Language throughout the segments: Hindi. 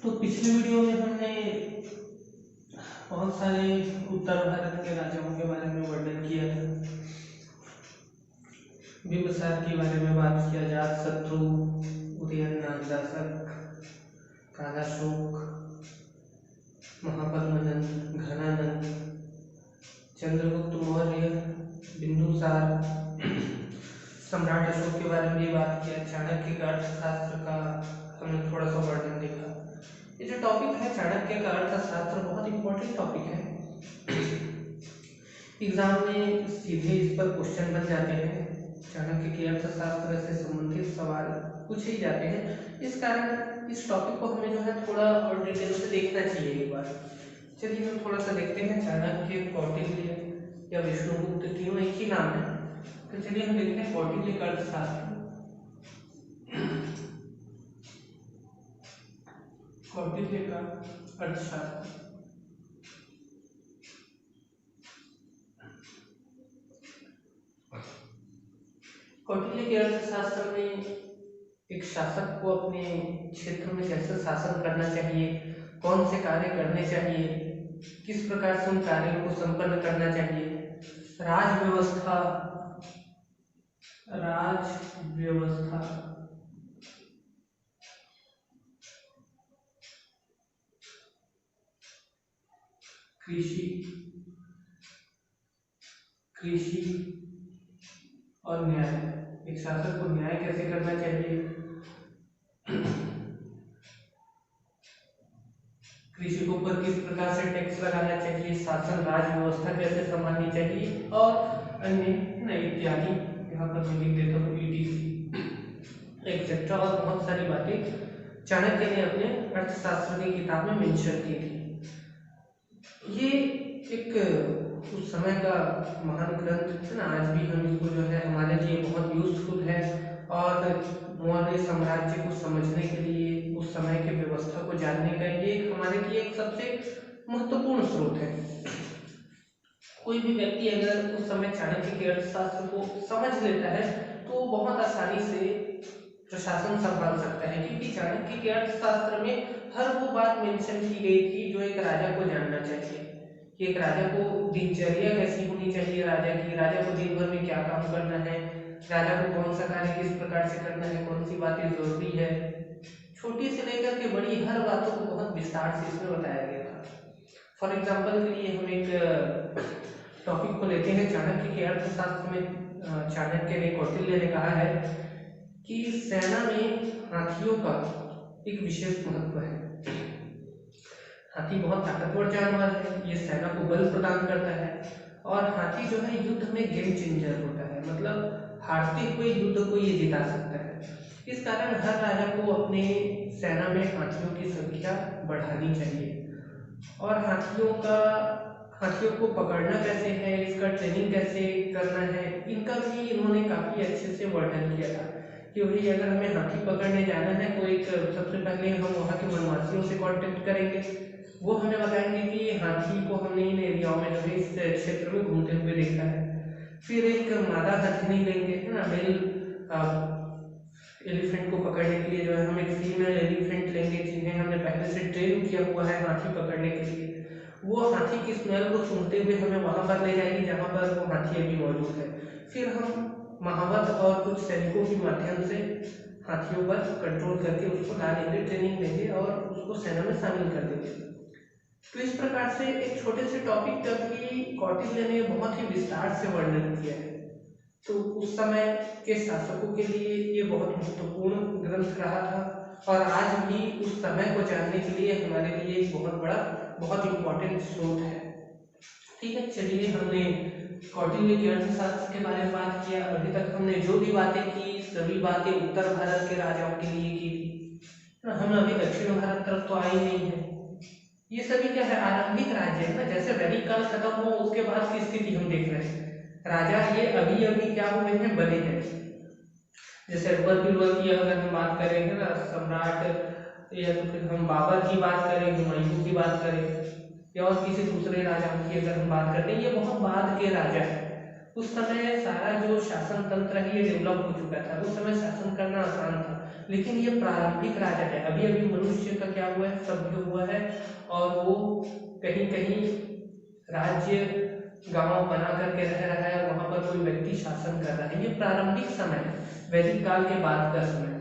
तो पिछले वीडियो में हमने बहुत सारे उत्तर भारत के राजाओं के बारे में वर्णन किया था। बिंबिसार के बारे में बात किया, अजातशत्रु, उदयननाथ शासक, कालाशोक, महापद्मनंद, घनानंद, चंद्रगुप्त मौर्य, बिंदुसार, सम्राट अशोक के बारे में बात किया, चाणक्य का अर्थशास्त्र का हमने थोड़ा सा वर्णन देखा। ये जो टॉपिक है चाणक्य का अर्थशास्त्र बहुत इंपॉर्टेंट टॉपिक है। एग्जाम में सीधे इस पर क्वेश्चन बन जाते हैं, चाणक्य के अर्थशास्त्र से संबंधित सवाल पूछे ही जाते हैं। इस कारण इस टॉपिक को हमें जो है थोड़ा और डिटेल से देखना चाहिए एक बार। चलिए हम थोड़ा सा देखते हैं। चाणक्य, कौटिल्य या विष्णुगुप्त तीनों एक ही नाम है, तो चलिए हम देखते हैं कौटिल्य का अर्थशास्त्र। कौटिल्य का अर्थशास्त्र कौटिल्य के अर्थशास्त्र में एक शासक को अपने क्षेत्र में कैसे शासन करना चाहिए, कौन से कार्य करने चाहिए, किस प्रकार से उन कार्यों को संपन्न करना चाहिए, राज व्यवस्था कृषि और न्याय, एक शासक को न्याय कैसे करना चाहिए, कृषि के ऊपर किस प्रकार से टैक्स लगाना चाहिए, शासन राज व्यवस्था कैसे संभालनी चाहिए और अन्य इत्यादि। यहाँ पर मैं लिख देता हूँ ETC एक्सेट्रा और बहुत सारी बातें चाणक्य ने अपने अर्थशास्त्र की किताब में मेंशन की थी। ये एक उस समय का महान ग्रंथ है ना, आज भी हम इसको जो है हमारे लिए बहुत यूजफुल है और मौर्य साम्राज्य को समझने के लिए, उस समय के व्यवस्था को जानने का ये हमारे लिए एक सबसे महत्वपूर्ण स्रोत है। कोई भी व्यक्ति अगर उस समय चाणक्य के अर्थशास्त्र को समझ लेता है तो बहुत आसानी से प्रशासन संभाल सकता है, क्योंकि चाणक्य के अर्थशास्त्र में हर वो बात मेंशन की गई थी जो एक राजा को जानना चाहिए कि एक राजा को दिनचर्या कैसी होनी चाहिए, राजा को दिन भर में क्या काम करना है, राजा को कौन सा कार्य किस प्रकार से करना है, कौन सी बातें जरूरी है, छोटी से लेकर के बड़ी हर बातों को बहुत विस्तार से इसमें बताया गया था। फॉर एग्जाम्पल के लिए हम एक टॉपिक को लेते हैं। चाणक्य के अर्थशास्त्र में चाणक्य ने, कौटिल्य ने कहा है कि सेना में हाथियों का एक विशेष महत्व है। हाथी बहुत ताकतवर जानवर है, ये सेना को बल प्रदान करता है और हाथी जो है युद्ध में गेम चेंजर होता है, मतलब हारते हुए युद्ध को ये जिता सकता है। इस कारण हर राजा को अपने सेना में हाथियों की संख्या बढ़ानी चाहिए और हाथियों को पकड़ना कैसे है, इसका ट्रेनिंग कैसे करना है, इनका भी इन्होंने काफी अच्छे से वर्णन किया था कि भाई अगर हमें हाथी पकड़ने जाना है तो एक सबसे पहले हम वहाँ के वनवासियों से कांटेक्ट करेंगे, वो हमें बताएंगे कि हाथी को हमने इन एरियाओं में जो है इस क्षेत्र में घूमते हुए देखा है। फिर एक मादा हाथी नहीं लेंगे, है ना, मेल एलिफेंट को पकड़ने के लिए जो है हम एक फीमेल एलिफेंट लेंगे जिन्हें हमने पहले से ट्रेन किया हुआ है हाथी पकड़ने के लिए। वो हाथी की स्मेल को सूंघते हुए हमें वहां पर ले जाएगी जहां पर वो हाथी अभी मौजूद है। फिर हम महावत और कुछ सैनिकों के माध्यम से हाथियों पर कंट्रोल करके उसको ला लेंगे, ट्रेनिंग देंगे और उसको सेना में शामिल कर देंगे। तो इस प्रकार से एक छोटे से टॉपिक का भी कौटिल्य ने बहुत ही विस्तार से वर्णन किया है। तो उस समय के शासकों के लिए ये बहुत महत्वपूर्ण ग्रंथ रहा था और आज भी उस समय को जानने के लिए हमारे लिए एक बहुत इंपॉर्टेंट स्रोत है। ठीक है, चलिए हमने कौटिल्य के अर्थशास्त्र के बारे में बात किया। अभी तक हमने जो भी बातें की सभी बातें उत्तर भारत के राजाओं के लिए की थी। हम अभी दक्षिण भारत तरफ तो आई नहीं है। ये सभी क्या है, आरंभिक राज्य है ना, जैसे वैदिक काल खत्म हो उसके बाद की स्थिति हम देख रहे हैं। राजा ये अभी अभी क्या हुए हैं, बने हैं। जैसे अकबर बीरबल की अगर हम बात करें ना, सम्राट, या तो फिर हम बाबर की बात करें, हुमायूं की बात करें या और किसी दूसरे राजाओं की अगर हम बात करते हैं, ये बहुत बाद के राजा है। उस समय सारा जो शासन तंत्र है ये डेवलप हो चुका था, उस समय शासन करना आसान था। लेकिन ये प्रारंभिक राजा है, अभी अभी मनुष्य का क्या हुआ है, सभ्य हुआ है और वो कहीं कहीं राज्य गांव बना करके रह रहा है, वहां पर कोई व्यक्ति शासन कर रहा है। ये प्रारंभिक समय है, वैदिक काल के बाद का समय।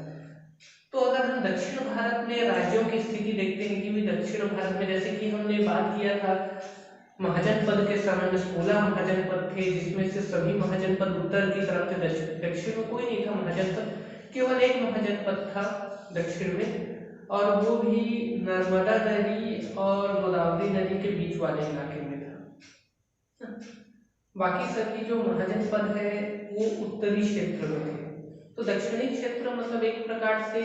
तो अगर हम दक्षिण भारत में राज्यों की स्थिति देखते हैं कि दक्षिण भारत में, जैसे कि हमने बात किया था महाजनपद के समय में 16 महाजनपद थे, जिसमें से सभी महाजनपद उत्तर की तरफ थे, दक्षिण में कोई नहीं था महाजनपद, केवल एक महाजनपद था दक्षिण में, और वो भी नर्मदा नदी और गोदावरी नदी के बीच वाले इलाके में था। बाकी सभी जो महाजनपद है वो उत्तरी क्षेत्र में थे। तो दक्षिणी क्षेत्र मतलब एक प्रकार से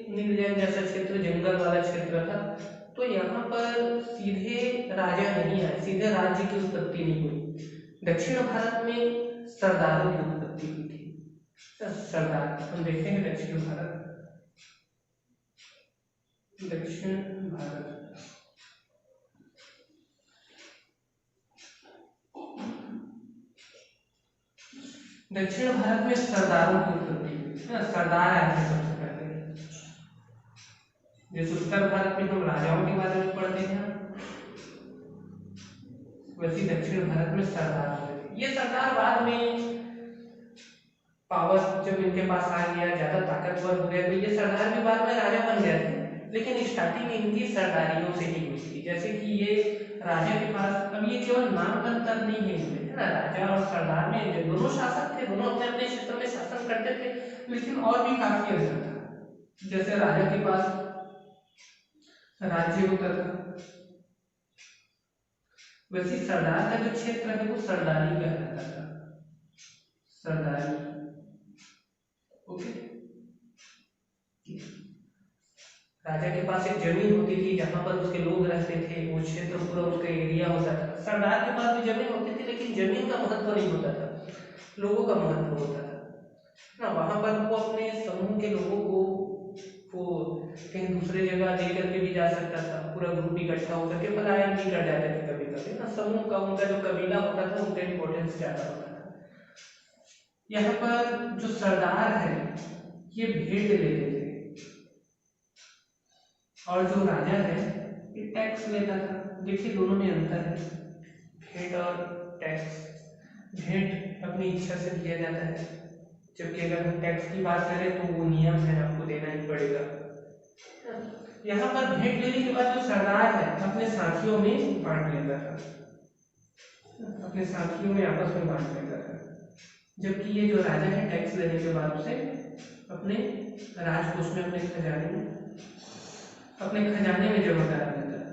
नीलजैन जैसा क्षेत्र, जंगल वाला क्षेत्र था। तो यहाँ पर सीधे राजा नहीं आए, सीधे राज्य की उत्पत्ति नहीं हुई। दक्षिण भारत में सरदारों की उत्पत्ति हुई थी। सरदार हम देखते हैं दक्षिण भारत, दक्षिण भारत दक्षिण भारत में सरदारों की उत्पत्ति हुई। सरदार आए थे सबसे पहले। जैसे उत्तर भारत में हम राजाओं के बारे में पढ़ते हैं, वैसे दक्षिण भारत में सरदार हुए थे। ये सरदार बाद में पावर जब इनके पास आ गया, ज्यादा ताकतवर हो गए, तो ये सरदार भी बाद में राजा बन गए थे, लेकिन स्टार्टिंग इनकी सरदारियों से ही हुई थी। जैसे कि ये राजा के पास, अब ये केवल नाम का अंतर नहीं है इनमें, है ना, राजा और सरदार में दोनों शासक थे, दोनों अपने अपने क्षेत्र में शासन करते थे, लेकिन और भी काफी अंतर था। जैसे राजा के पास राज्य होता था, वैसे सरदार का जो क्षेत्र है वो सरदारी कहलाता था, सरदारी। ओके, राजा के पास एक जमीन होती थी जहां पर उसके लोग रहते थे, वो क्षेत्र पूरा उसका एरिया होता था। सरदार के पास भी जमीन होती थी, लेकिन जमीन का महत्व नहीं होता था, लोगों का महत्व होता था ना। वहां पर वो अपने समूह के लोगों को वो कहीं दूसरे जगह लेकर के भी जा सकता था, पूरा ग्रुप इकट्ठा होकर के पलायन भी कर जाते थे कभी कभी ना। समूह का उनका जो कबीला होता था उनका इम्पोर्टेंस ज्यादा होता था। यहाँ पर जो सरदार है ये भेंट लेते थे, और जो राजा है ये टैक्स लेता था। देखिए दोनों में अंतर है, भेंट और टैक्स। भेंट अपनी इच्छा से दिया जाता है, जबकि अगर हम टैक्स की बात करें तो वो नियम है, आपको देना ही पड़ेगा। यहाँ पर भेंट लेने के बाद जो सरदार है अपने साथियों में बांट लेता था, अपने साथियों में आपस में बांट लेता था, जबकि ये जो राजा है टैक्स लेने के बाद उसे अपने राजकोष में, अपने खजाने में जमा करा देता है।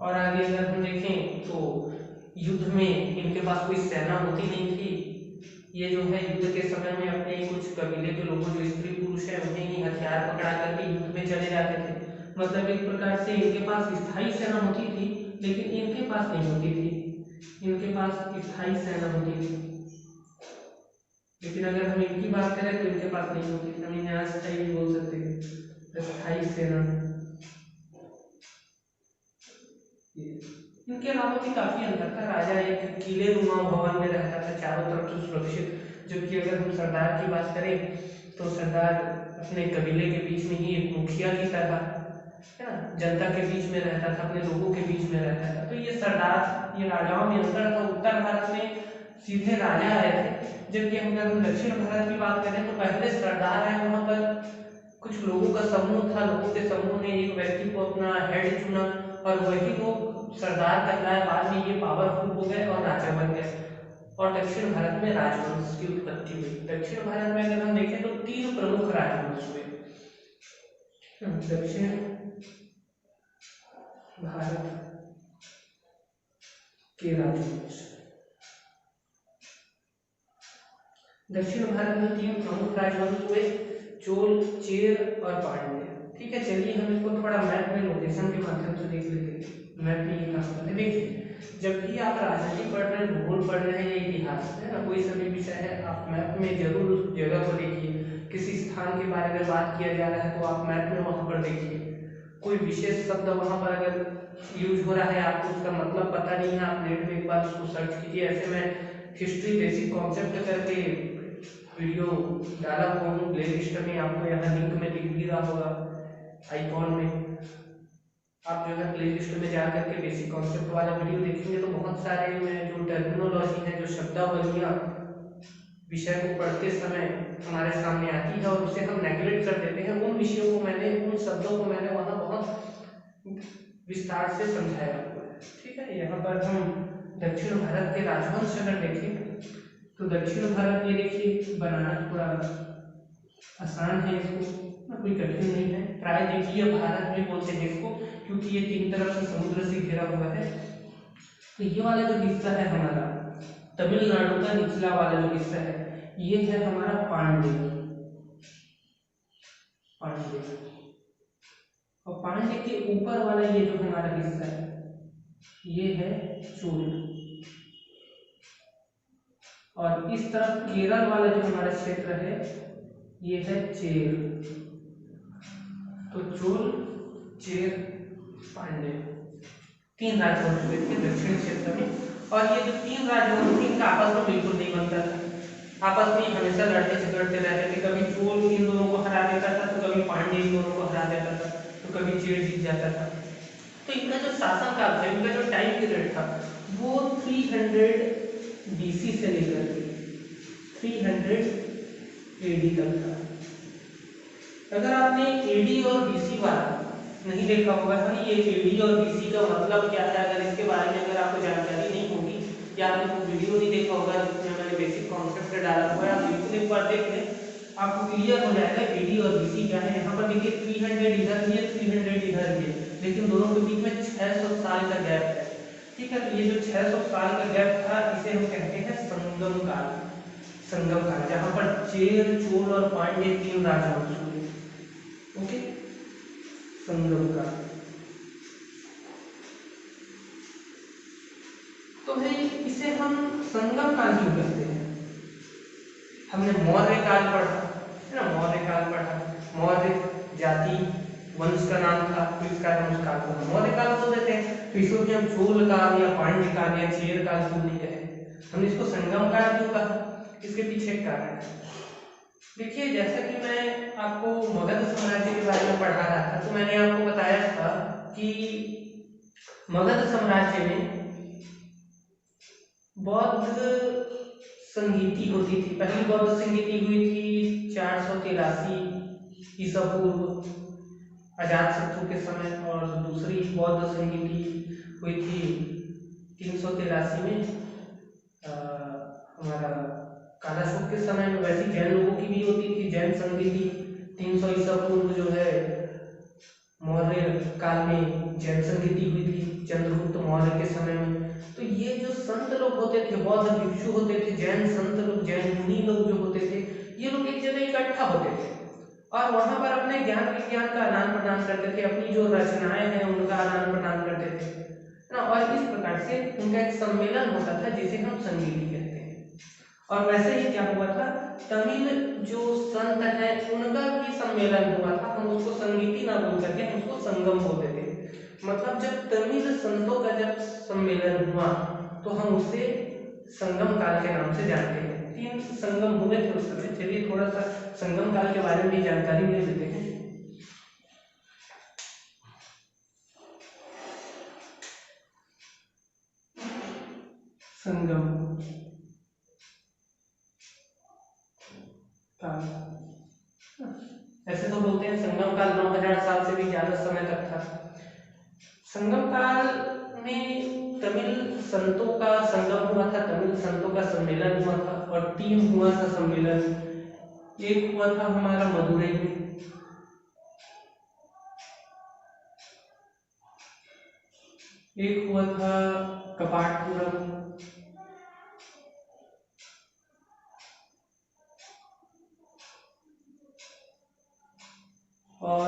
और आगे अगर हम देखें तो युद्ध में इनके पास कोई सेना होती नहीं थी। ये जो है युद्ध के समय में अपने कुछ कबीले के लोगों, जो स्त्री पुरुष है, उन्हें ही हथियार पकड़ा करके युद्ध में चले जाते थे। मतलब एक प्रकार से इनके पास स्थायी सेना होती थी, लेकिन इनके पास नहीं होती थी, इनके पास स्थायी सेना होती थी। लेकिन अगर हम इनकी बात करें तो इनके पास नहीं होती, हम इन्हें अस्थायी बोल सकते हैं, स्थायी सेना। इनके अलावा भी काफी अंतर था। राजा एक किले नुमा भवन में रहता था, चारों तरफ से सुरक्षित, जबकि अगर हम सरदार की बात करें तो सरदार अपने कबीले के बीच में ही एक मुखिया की तरह, है ना, जनता के बीच में रहता था, अपने लोगों के बीच में रहता था। तो ये सरदार, ये राजाओं में अंतर था। उत्तर भारत में सीधे राजा आए थे, जबकि अगर हम दक्षिण भारत की बात करें तो पहले सरदार है, वहां पर कुछ लोगों का समूह था, लोगों के समूह ने एक व्यक्ति को अपना हेड चुना और वही लोग सरदार कहलाए। बाद में ये पावरफुल हो गए और राजा बन गए, और दक्षिण भारत में राजवंश की उत्पत्ति हुई। दक्षिण भारत में अगर हम देखें तो 3 प्रमुख राजवंश हुए। दक्षिण भारत के राजवंश, दक्षिण भारत में 3 प्रमुख राजवंश हुए, चोल, चेर और पांड्य। ठीक है, चलिए हम इसको थोड़ा मैप में लोकेशन के माध्यम से देख लेते हैं। मैप में ये काम करते हैं। देखिए, जब भी आप राजनीति पढ़ रहे हैं, भूगोल पढ़ रहे हैं या इतिहास, है ना, कोई सभी विषय है, आप मैप में जरूर उस जगह को देखिए। किसी स्थान के बारे में बात किया जा रहा है तो आप मैप में वहां पर देखिए। कोई विशेष शब्द वहां पर अगर यूज हो रहा है, आपको उसका मतलब पता नहीं है, आप नेट में एक बार उसको सर्च कीजिए। ऐसे में हिस्ट्री बेसिक कॉन्सेप्ट करके वीडियो डाला हुआ हूँ प्ले लिस्ट में, आपको यहाँ लिंक में दिख भी रहा होगा आइकॉन में। आप जो है प्ले लिस्ट में जा करके बेसिक कॉन्सेप्ट वाला वीडियो देखेंगे तो बहुत सारे में जो टर्मिनोलॉजी है, जो शब्दावलियाँ विषय को पढ़ते समय हमारे सामने आती है और उसे हम नेगलेक्ट कर देते हैं, उन विषयों को मैंने, उन शब्दों को मैंने वहाँ बहुत विस्तार से समझाया हुआ है। ठीक है, यहाँ पर हम दक्षिण भारत के राजवंश अगर देखें तो दक्षिण भारत, ये देखिए बनाना थोड़ा आसान है, इसको कोई कठिन नहीं है। प्रायद्वीपीय भारत भी बोलते हैं इसको, क्योंकि ये तीन तरफ से समुद्र से घिरा हुआ है। तो ये वाला जो हिस्सा है हमारा तमिलनाडु का निचला वाला जो हिस्सा है, ये है हमारा पांड्य, और पांड्य के ऊपर वाला ये जो हमारा हिस्सा है ये है चोल, और इस तरफ केरल वाला जो हमारा क्षेत्र है ये है चेर। तो चोल, चेर, पांड्य, तीन राजवंश हुए थे दक्षिण क्षेत्र में। और ये जो तीन राजवंश थे इनका आपस में बिल्कुल नहीं बनता था, आपस में हमेशा लड़ते झगड़ते रहते थे। कभी चोल इन दोनों को हरा देता था तो कभी पांड्य इन दोनों को हरा देता था, तो कभी चेर जीत जाता था। तो इनका जो शासन काल था, इनका जो टाइम पीरियड था वो 300 BC से लेकर 300 AD तक था। अगर आपने AD और BC वाला नहीं देखा होगा, तो ये AD और BC का मतलब क्या है, अगर इसके बारे में अगर आपको जानकारी नहीं होगी या आपने कोई वीडियो नहीं देखा होगा जिसमें मैंने बेसिक कॉन्सेप्ट डाला हुआ है, आप बिल्कुल एक बार देख लें, आपको क्लियर हो जाएगा AD और BC क्या है। यहाँ पर देखिए 300 इधर भी है, 300 इधर भी है, लेकिन दोनों के बीच में 600 साल का गैप है। ठीक है, तो ये जो 600 साल का गैप था इसे हम कहते हैं संगम काल। संगम काल, जहाँ पर चेर, चोल और पांड्य तीन राजवंश हुए। ओके, संगम काल। तो भाई इसे हम संगम काल क्यों कहते हैं? हमने मौर्य काल पढ़ा है ना, मौर्य काल पढ़ा, मौर्य जाति वंश का नाम था, तो इस कारण उस काल को मौर्य काल बोल देते हैं। तो इसको भी हम चोल काल या पांड्य काल या चेर काल क्यों नहीं कहे, हमने इसको संगम काल क्यों कहा? इसके पीछे एक कारण है। देखिए, जैसा कि मैं आपको मगध साम्राज्य के बारे में पढ़ा रहा था, तो मैंने आपको बताया था कि मगध साम्राज्य में बौद्ध संगीति होती थी। पहली बौद्ध संगीति हुई थी 483 ईसा पूर्व अजातशत्रु के समय, और दूसरी बौद्ध संगीति हुई थी 383 में हमारा कालाशोक के समय में। वैसे जैन लोगों की भी होती थी जैन संगीति 300 ईसा पूर्व जो है मौर्य काल में जैन संगीति हुई थी चंद्रगुप्त मौर्य के समय में। तो ये जो संत लोग होते थे, बौद्ध भिक्षु होते थे, जैन संत लोग, जैन मुनि लोग जो होते थे, ये लोग एक जगह इकट्ठा होते थे और वहां पर अपने ज्ञान विज्ञान का आदान प्रदान करते थे, अपनी जो रचनाएं हैं उनका आदान प्रदान करते थे ना। और इस प्रकार से उनका एक सम्मेलन होता था जिसे हम संगीति कहते हैं। और वैसे ही क्या हुआ था, तमिल जो संत है उनका भी सम्मेलन हुआ था, हम उसको संगीति ना बोल करके हम उसको संगम बोलते थे। मतलब जब तमिल संतों का जब सम्मेलन हुआ तो हम उसे संगम काल के नाम से जानते हैं। 3 संगम हुए थे उस समय। चलिए थोड़ा सा संगम काल के बारे में भी जानकारी ले लेते हैं। संगम काल, ऐसे तो बोलते हैं संगम काल 9000 साल से भी ज्यादा समय तक था। संगम काल में तमिल संतों का संगम हुआ था, तमिल संतों का सम्मेलन हुआ था और 3 हुआ था सम्मेलन। एक हुआ था हमारा मदुरई में, एक हुआ था कपाटपुरम, और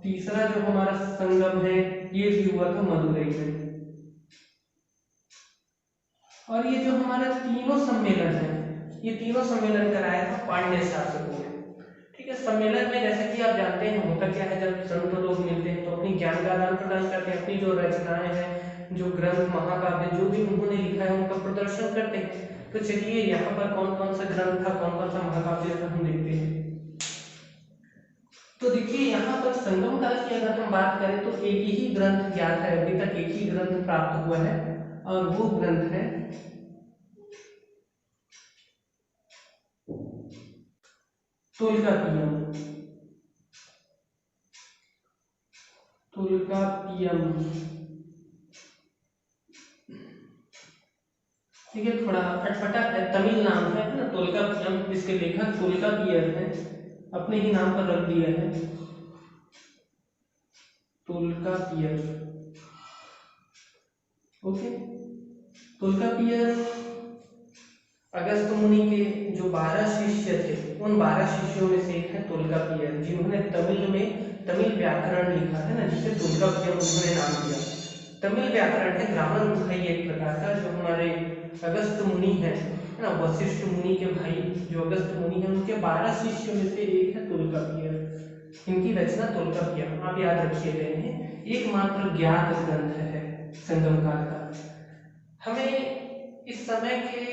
तीसरा जो हमारा संगम है ये भी हुआ था मदुरई में। और ये जो हमारा तीनों सम्मेलन है, ये तीनों सम्मेलन कराया था पांड्य शासकों ने। ठीक है, सम्मेलन में जैसे कि आप जानते हैं होता क्या है, जब संत लोग मिलते हैं तो अपनी ज्ञान का आदान प्रदान करते हैं, अपनी जो रचनाएं हैं, जो ग्रंथ महाकाव्य जो भी उन्होंने लिखा है उनका प्रदर्शन करते हैं। तो चलिए यहाँ पर कौन कौन सा ग्रंथ था, कौन कौन सा महाकाव्य था, हम देखते हैं। तो देखिए यहाँ पर संगम काल की अगर हम बात करें तो एक ही ग्रंथ ज्ञात है, अभी तक एक ही ग्रंथ प्राप्त हुआ है और वो ग्रंथ है तोलकाप्पियम। तोलकाप्पियम, ठीक है, थोड़ा अटपटा तमिल नाम है ना तोलकाप्पियम। इसके लेखक तोलकाप्पियर हैं, अपने ही नाम पर रख दिया है तोलकाप्पियर। ओके, तोलकाप्पियर अगस्त्य मुनि के जो 12 शिष्य थे, उन 12 शिष्यों में से एक है तोलकाप्पियर, जिन्होंने तमिल में तमिल व्याकरण लिखा है ना, जिसे तोलकाप्पियम उन्होंने नाम दिया। तमिल व्याकरण है, ग्रामर बुक है ये एक प्रकार का, जो हमारे अगस्त्य मुनि है ना, वशिष्ठ मुनि के भाई जो अगस्त्य मुनि है, उनके 12 शिष्यों में से एक है तोलकाप्पियर। इनकी रचना तोलकाप्पियम आप याद रखिए गए हैं, एकमात्र ज्ञात ग्रंथ है संगम काल का। हमें इस समय के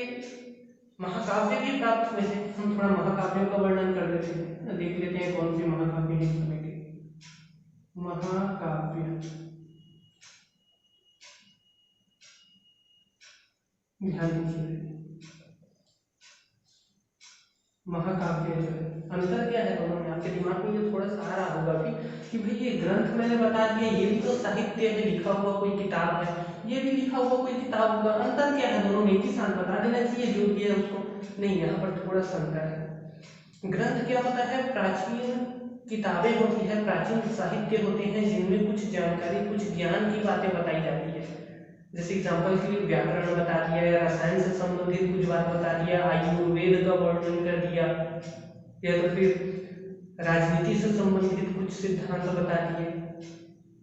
महाकाव्य भी प्राप्त हुए थे, हम थोड़ा महाकाव्यों का वर्णन कर देते हैं, देख लेते हैं कौन से महाकाव्य हैं इस समय के। महाकाव्य, ध्यान दीजिए, महाकाव्य जो है अंतर क्या है दोनों में, आपके दिमाग में ये थोड़ा सा आ रहा होगा भी कि भाई ये ग्रंथ मैंने बता दिया, ये भी तो साहित्य में लिखा हुआ कोई किताब है, ये भी लिखा हुआ कोई किताब होगा, अंतर क्या है दोनों में, एक ही साथ बता देना चाहिए जो भी है उसको। नहीं, यहाँ पर थोड़ा सा अंतर है। ग्रंथ क्या होता है, प्राचीन किताबें होती है, प्राचीन साहित्य होते हैं, जिनमें कुछ जानकारी, कुछ ज्ञान की बातें बताई जाती है। जैसे एग्जाम्पल के लिए व्याकरण बता दिया, या रसायन से संबंधित कुछ बात बता दिया, आयुर्वेद का वर्णन कर दिया, या तो फिर राजनीति से संबंधित कुछ सिद्धांत बता दिए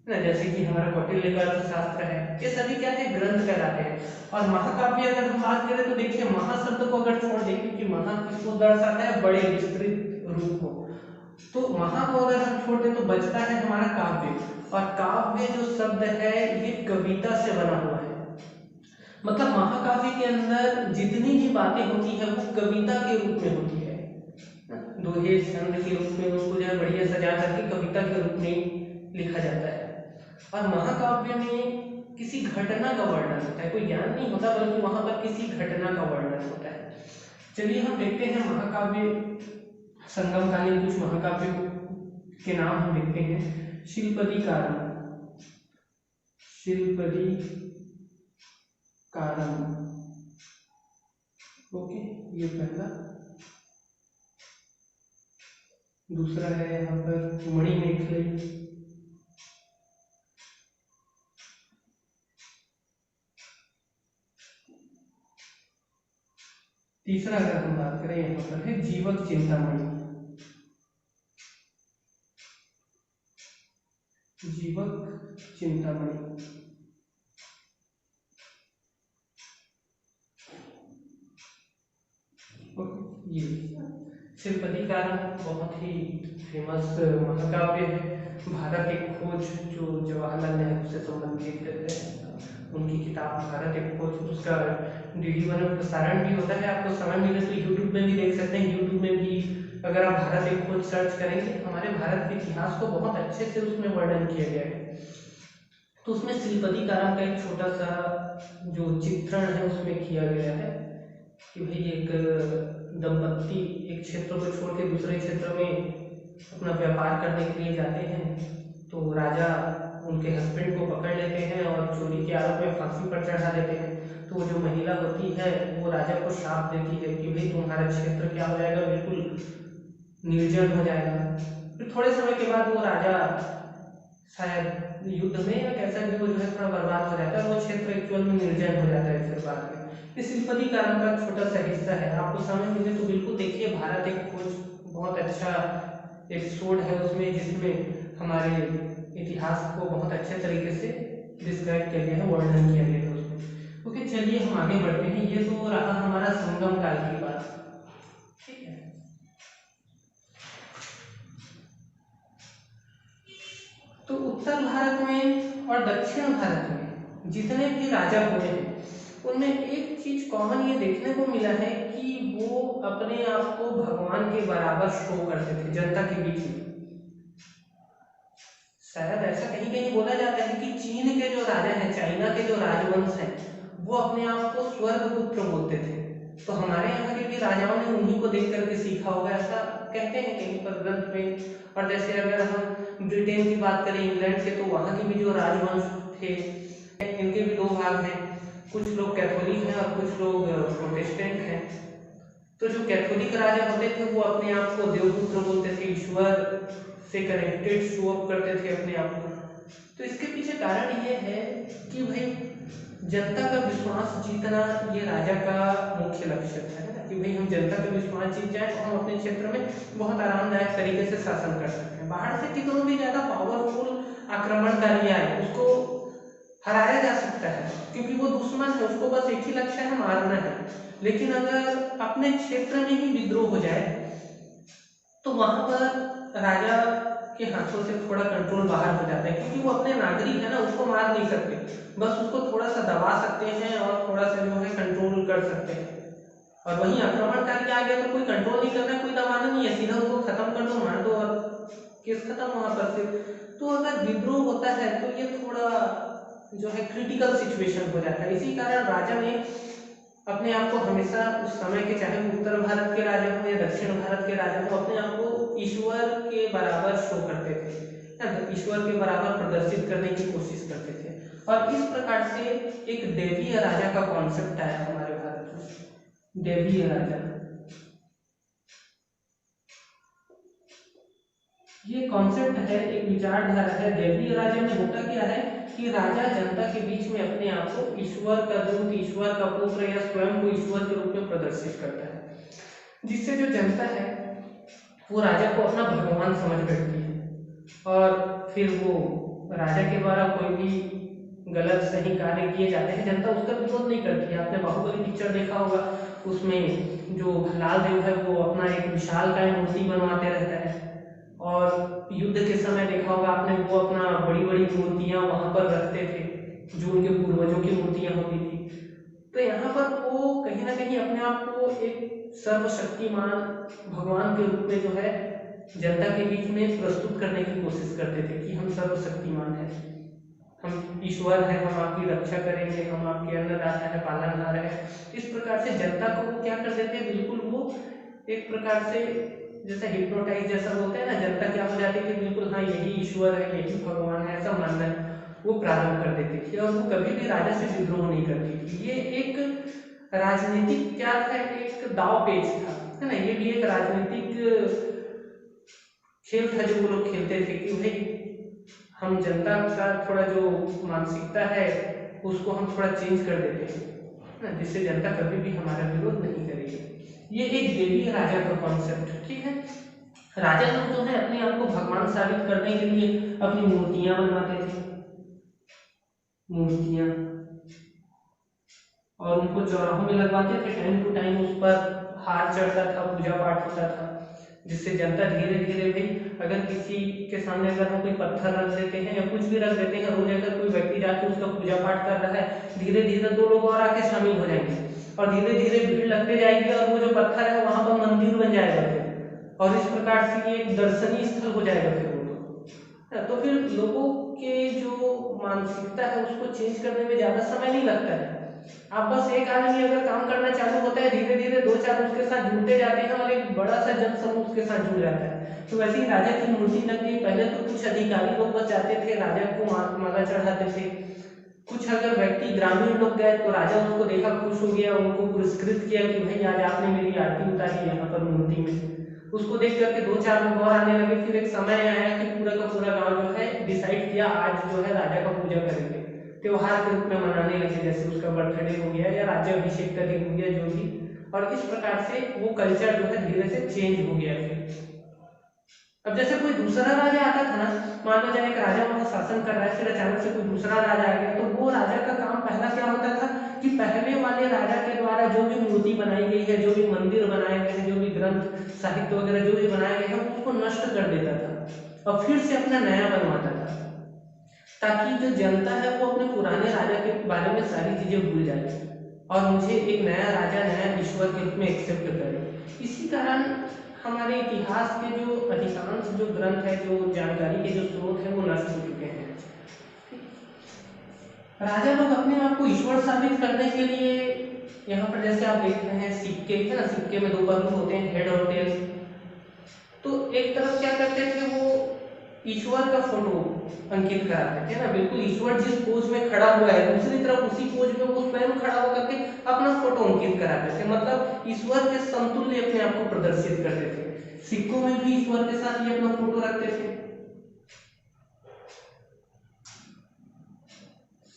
ना, जैसे कि हमारा कौटिल्य का अर्थशास्त्र है, ये सभी क्या है, ग्रंथ कहलाते हैं। और महाकाव्य अगर हम बात करें तो देखिए महा शब्द को अगर छोड़ दें, क्योंकि महा किसको दर्शाता है, बड़े विस्तृत रूप को, तो महा को अगर हम छोड़ दें तो बचता है हमारा काव्य। और काव्य जो शब्द है ये कविता से बना हुआ है, मतलब महाकाव्य के अंदर जितनी भी बातें होती है वो कविता के रूप में होती है, दोहे छंद के रूप में उसको जो है बढ़िया सजा करके कविता के रूप में लिखा जाता है। और महाकाव्य में किसी घटना का वर्णन होता है, कोई ज्ञान नहीं होता, बल्कि वहां पर किसी घटना का वर्णन होता है। चलिए हम देखते हैं महाकाव्य, संगमकालीन कुछ महाकाव्यों के नाम हम देखते हैं। शिल्पदीकारम, शिल्पदीकारम, ओके, ये पहला। दूसरा है यहाँ पर मणिमेखलाई, तीसरा अगर हम बात करें यहाँ पर है जीवक चिंतामणि, जीवक चिंतामणि। ये शिल्पदीकारम बहुत ही फेमस महाकाव्य है। भारत एक खोज, जो जवाहरलाल नेहरू से संबंधित है, उनकी किताब भारत एक खोज, उसका डीडी वन में प्रसारण भी होता है, आपको समय मिले तो यूट्यूब में भी देख सकते हैं। यूट्यूब में भी अगर आप भारत एक खोज सर्च करेंगे, हमारे भारत के इतिहास को बहुत अच्छे से उसमें वर्णन किया गया है। तो उसमें शिल्पदीकारम का एक छोटा सा जो चित्रण है उसमें किया गया है कि भाई एक दंपत्ति एक क्षेत्र को छोड़ के दूसरे क्षेत्र में अपना व्यापार करने के लिए जाते हैं, तो राजा उनके हस्बैंड को पकड़ लेते हैं और चोरी के आरोप में फांसी पर चढ़ा देते हैं। तो वो जो महिला होती है वो राजा को श्राप देती है कि भाई तुम्हारा क्षेत्र क्या हो जाएगा, बिल्कुल निर्जन हो जाएगा। फिर थोड़े समय के बाद वो राजा शायद युद्ध में या कैसा भी वो जो है थोड़ा बर्बाद हो जाता है, वो क्षेत्र एक्चुअल में निर्जन हो जाता है फिर बाद में। इस शिल्पदीकारम का छोटा सा हिस्सा है, आपको समय मिले तो बिल्कुल देखिए। भारत एक खोज बहुत अच्छा एपिसोड है उसमें, जिसमें हमारे इतिहास को बहुत अच्छे तरीके से डिस्क्राइब किया गया है, वर्णन किया गया है उसमें। ओके, चलिए हम आगे बढ़ते हैं। ये तो रहा हमारा संगम काल की बात, ठीक है। तो उत्तर भारत में और दक्षिण भारत में जितने भी राजा हुए हैं उनमें एक चीज कॉमन ये देखने को मिला है कि वो अपने आप को भगवान के बराबर शो करते थे जनता के बीच में। शायद ऐसा कहीं कहीं बोला जाता है कि चीन के जो राजा हैं, चाइना के जो राजवंश हैं, वो अपने आप को स्वर्गपुत्र बोलते थे। तो हमारे यहाँ के भी राजाओं ने उन्हीं को देख करके सीखा होगा, ऐसा कहते हैं कहीं पर ग्रंथ में। और जैसे अगर हम ब्रिटेन की बात करें, इंग्लैंड के, तो वहाँ के भी जो राजवंश थे, इनके भी दो भाग हैं, कुछ लोग कैथोलिक हैं और कुछ लोग प्रोटेस्टेंट हैं। तो जो कैथोलिक राजा होते थे वो अपने आप को देवपुत्र बोलते थे, ईश्वर से कनेक्टेड शो अप करते थे अपने आप को। तो इसके पीछे कारण ये है कि भाई जनता का विश्वास जीतना ये राजा का मुख्य लक्ष्य था, है ना, कि भाई हम जनता का विश्वास जीत जाए तो हम अपने क्षेत्र में बहुत आरामदायक तरीके से शासन कर सकते हैं। बाहर से कितना भी ज्यादा पावरफुल आक्रमणकारी आए उसको हराया जा सकता है, क्योंकि वो दुश्मन है, उसको बस एक ही लक्ष्य है, मारना है। लेकिन अगर अपने क्षेत्र में ही विद्रोह हो जाए तो वहां पर राजा के हाथों से थोड़ा कंट्रोल बाहर हो जाता है, क्योंकि वो अपने नागरिक है ना, उसको मार नहीं सकते, बस उसको थोड़ा सा दबा सकते हैं और थोड़ा सा जो है कंट्रोल कर सकते हैं। और वहीं आक्रमणकारी आ गया तो कोई कंट्रोल नहीं करना है, कोई दबाना नहीं है, सीधा उसको खत्म कर दो, मार दो और केस खत्म वहां पर से। तो अगर विद्रोह होता है तो ये थोड़ा जो है क्रिटिकल सिचुएशन हो जाता है। इसी कारण राजा ने अपने आप को हमेशा उस समय के, चाहे उत्तर भारत के राजा हो या दक्षिण भारत के राजा हो, अपने आप को ईश्वर के बराबर शो करते थे, ईश्वर के बराबर प्रदर्शित करने की कोशिश करते थे। और इस प्रकार से एक देवीय राजा का कॉन्सेप्ट आया हमारे भारत में, देवीय राजा। ये कॉन्सेप्ट है, एक विचारधारा है। देवीय राजा में होता क्या है कि राजा जनता के बीच में अपने आप को ईश्वर का दूत, ईश्वर का पुत्र या स्वयं को ईश्वर के रूप में प्रदर्शित करता है, जिससे जो जनता है वो राजा को अपना भगवान समझ बैठती है। और फिर वो राजा के द्वारा कोई भी गलत सही कार्य किए जाते हैं, जनता उसका विरोध नहीं करती है। आपने बाहुबली पिक्चर देखा होगा, उसमें जो भल्लाल देव है वो अपना एक विशालकाय मूर्ति बनवाते रहता है, और युद्ध के समय देखा होगा आपने, वो अपना बड़ी बड़ी मूर्तियां वहां पर रखते थे जो उनके पूर्वजों की मूर्तियां होती थी। तो यहाँ पर वो कहीं ना कहीं अपने आप को एक सर्वशक्तिमान भगवान के रूप में जो है जनता के बीच में प्रस्तुत करने की कोशिश करते थे कि हम सर्वशक्तिमान हैं, हम ईश्वर हैं, हम आपकी रक्षा करेंगे, हम आपके अन्नदाता है, पालनहार है। इस प्रकार से जनता को वो क्या कर देते हैं, बिल्कुल वो एक प्रकार से जैसे हिप्नोटाइज जैसा बोलते हैं ना, जनता क्या हो जाती है कि बिल्कुल हाँ यही ईश्वर है, यही भगवान है, ऐसा मानना है, वो प्रारंभ कर देती थी। और वो कभी भी राजा से विद्रोह नहीं करती थी। ये एक राजनीतिक क्या था, एक दाव पेच था, है ना, ये भी एक राजनीतिक खेल था जो वो लोग खेलते थे कि भाई हम जनता का थोड़ा जो मानसिकता है उसको हम थोड़ा चेंज कर देते हैं ना, जिससे जनता कभी भी हमारा विरोध नहीं करेगी। ये एक देवीय राजा का कॉन्सेप्ट, ठीक है। राजा लोग जो है अपने आप को भगवान साबित करने के लिए अपनी मूर्तियां बनवाते थे, मूर्तियां, और उनको चौराहों में लगवाते थे। टाइम टू टाइम उस पर हाथ चढ़ता था, पूजा पाठ होता था, जिससे जनता धीरे धीरे भी, अगर किसी के सामने अगर हम कोई पत्थर रख देते हैं या कुछ भी रख देते हैं, रोज अगर कोई व्यक्ति जाके उसका पूजा पाठ कर रहा है, धीरे धीरे दो लोग और आके शामिल हो जाएंगे और धीरे धीरे भीड़ लगते जाएगी और वो जो पत्थर है वहां पर मंदिर बन जाएगा फिर, और इस प्रकार से ये एक दर्शनीय स्थल हो जाएगा फिर वो तो फिर लोगों के जो मानसिकता है उसको चेंज करने में ज्यादा समय नहीं लगता है। आप बस एक आदमी अगर काम करना चालू होता है, धीरे धीरे दो चार उसके साथ जुड़ते जाते हैं और एक बड़ा सा जनसमूह उसके साथ जुड़ जाता है। तो वैसे ही राजा की मूर्ति लग गई। पहले तो कुछ अधिकारी लोग बस जाते थे, राजा को माला चढ़ाते थे। कुछ अगर व्यक्ति ग्रामीण लोग गए तो राजा उसको देखा, खुश हो गया, उनको पुरस्कृत किया कि भाई आज आपने मेरी आरती उतारी यहाँ पर मूर्ति में। उसको देख करके दो चार लोग और आने लगे। फिर एक समय आया कि पूरा का पूरा गांव जो है डिसाइड किया आज जो है राजा का पूजा करेंगे, त्योहार के रूप में मनाने लगे, जैसे उसका बर्थडे हो गया या राज्याभिषेक का दिन हो गया, जो भी। और इस प्रकार से वो कल्चर जो है धीरे से चेंज हो गया। फिर अब जैसे कोई दूसरा राजा आता था ना, मान लो जाए एक राजा वहां शासन कर रहा है, फिर अचानक से कोई दूसरा राजा आ गया, तो वो राजा का काम पहला क्या होता था कि पहले वाले राजा के द्वारा जो भी मूर्ति बनाई गई है, जो भी मंदिर बनाए गए हैं, जो भी ग्रंथ साहित्य वगैरह जो भी बनाए गए हैं, उसको नष्ट कर देता था और फिर से अपना नया बनवाता था, ताकि जो जनता है वो अपने पुराने राजा के बारे में सारी चीजें भूल जाए। और मुझे एक नया राजा, नया ईश्वर के रूप में एक्सेप्ट करे। इसी कारण हमारे इतिहास के जो अधिकांश जो ग्रंथ है, जो जानकारी के जो स्रोत है, वो नष्ट हो चुके हैं। राजा लोग अपने आप को ईश्वर साबित करने के लिए, यहाँ पर जैसे आप देख रहे हैं सिक्के है ना, सिक्के में दो पहलू होते हैं, हेड और टेल। तो एक तरफ क्या करते थे, वो ईश्वर का फोटो अंकित कराते थे ना, बिल्कुल ईश्वर जिस पोज में खड़ा हुआ है, दूसरी तरफ उसी पोज में वो स्वयं खड़ा होकर के अपना फोटो अंकित कराते थे, मतलब ईश्वर के समतुल्य अपने आप को प्रदर्शित करते थे। सिक्कों में भी ईश्वर के साथ ये अपना फोटो रखते थे,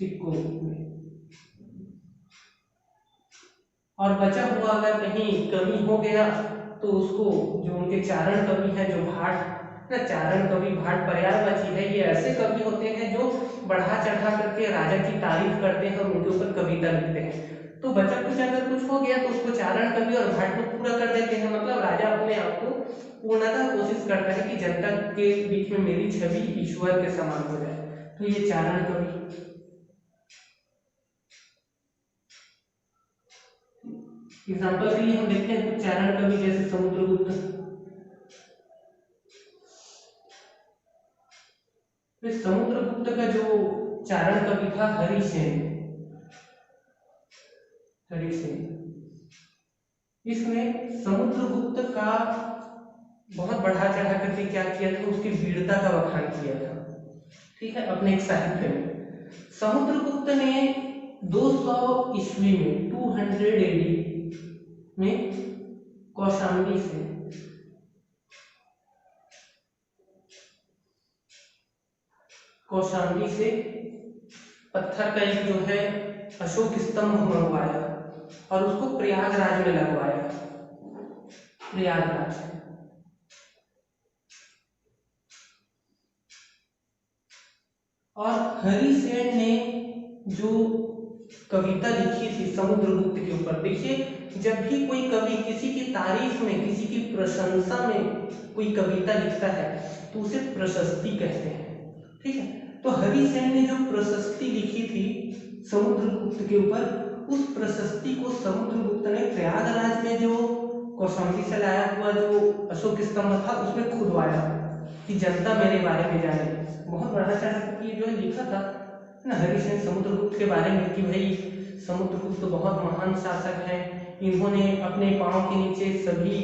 सिक्कों में। और बचा हुआ अगर कहीं कमी हो गया तो उसको, जो उनके चारण कवि है, जो भाट ना, चारण कवि भाट पर्यायवाची है, ये ऐसे कवि होते हैं जो बढ़ा चढ़ा करके राजा की तारीफ करते हैं और उनके ऊपर कविता लिखते हैं। तो बचा कुछ अगर कुछ हो गया तो उसको चारण कवि और भाट लोग पूरा कर देते हैं, मतलब राजा अपने आप को पूर्णतः कोशिश करता है कि जनता के बीच में मेरी छवि ईश्वर के समान हो जाए। तो ये चारण कवि। एग्जाम्पल के लिए हम देखते हैं कुछ चारण कवि, जैसे समुद्रगुप्त। समुद्रगुप्त का जो चारण कवि था हरिसेन, इसने समुद्रगुप्त का बहुत बढ़ा चढ़ा करके क्या किया था, उसकी वीरता का बखान किया था, ठीक है, अपने एक साहित्य में। समुद्रगुप्त ने 200 ईस्वी में 200 AD में कौशाम्बी से पत्थर का एक जो है अशोक स्तंभ मंगवाया और उसको प्रयागराज में लगवाया, प्रयागराज। और हरिसेन ने जो कविता लिखी थी समुद्रगुप्त के ऊपर, देखिए जब भी कोई कवि किसी की तारीफ में, किसी की प्रशंसा में कोई कविता लिखता है तो उसे प्रशस्ति कहते हैं, ठीक है। तो हरिसेन ने जो प्रशस्ति लिखी थी समुद्रगुप्त के ऊपर, उस प्रशस्ति को समुद्रगुप्त ने प्रयागराज में जो कौशाम्बी से लाया हुआ जो अशोक स्तंभ था उसमें खुदवाया कि जनता मेरे बारे में जाने। बहुत बड़ा चढ़ा ये जो लिखा था ना हरिसेन समुद्रगुप्त के बारे में कि भाई समुद्रगुप्त बहुत महान शासक हैं, इन्होंने अपने पांव के नीचे सभी